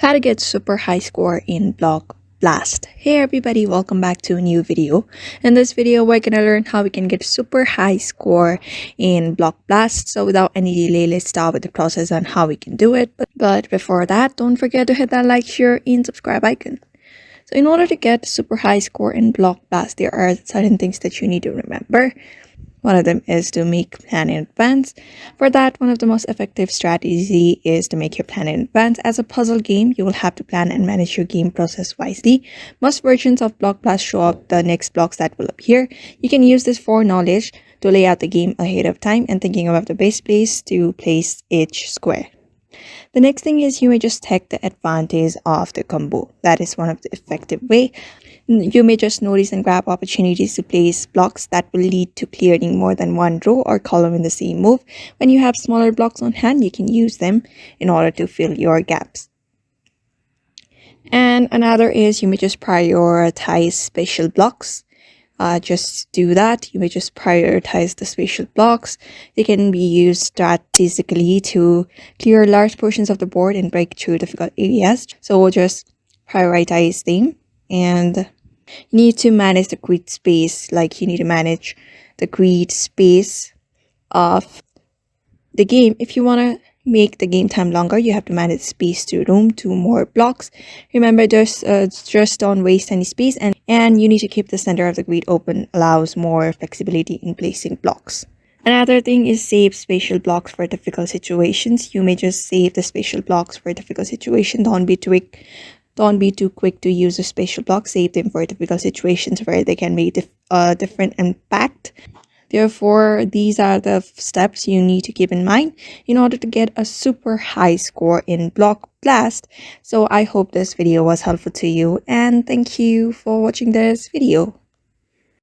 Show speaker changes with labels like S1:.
S1: How to get super high score in Block Blast. Hey everybody, welcome back to a new video. In this video, we're gonna learn how we can get super high score in Block Blast. So without any delay, let's start with the process on how we can do it. But before that, don't forget to hit that like, share, and subscribe icon. So in order to get super high score in Block Blast, there are certain things that you need to remember. One of them is to make plan in advance. For that, one of the most effective strategy is to make your plan in advance. As a puzzle game, you will have to plan and manage your game process wisely. Most versions of Block Blast show up the next blocks that will appear. You can use this foreknowledge to lay out the game ahead of time and thinking about the best place to place each square. The next thing is you may just take the advantage of the combo. That is one of the effective way. You may just notice and grab opportunities to place blocks that will lead to clearing more than one row or column in the same move. When you have smaller blocks on hand, you can use them in order to fill your gaps. And another is you may just prioritize special blocks. Just do that. You may just prioritize the spatial blocks. They can be used strategically to clear large portions of the board and break through difficult areas. So we'll just prioritize them, and you need to manage the grid space. Like you need to manage the grid space of the game. If you want to make the game time longer, you have to manage space to room to more blocks. Remember, just don't waste any space, and you need to keep the center of the grid open. Allows more flexibility in placing blocks. Another thing is save spatial blocks for difficult situations. You may just save the spatial blocks for difficult situations. Don't be too quick to use a spatial block. Save them for difficult situations where they can make different impact. Therefore, these are the steps you need to keep in mind in order to get a super high score in Block Blast. So I hope this video was helpful to you, and thank you for watching this video.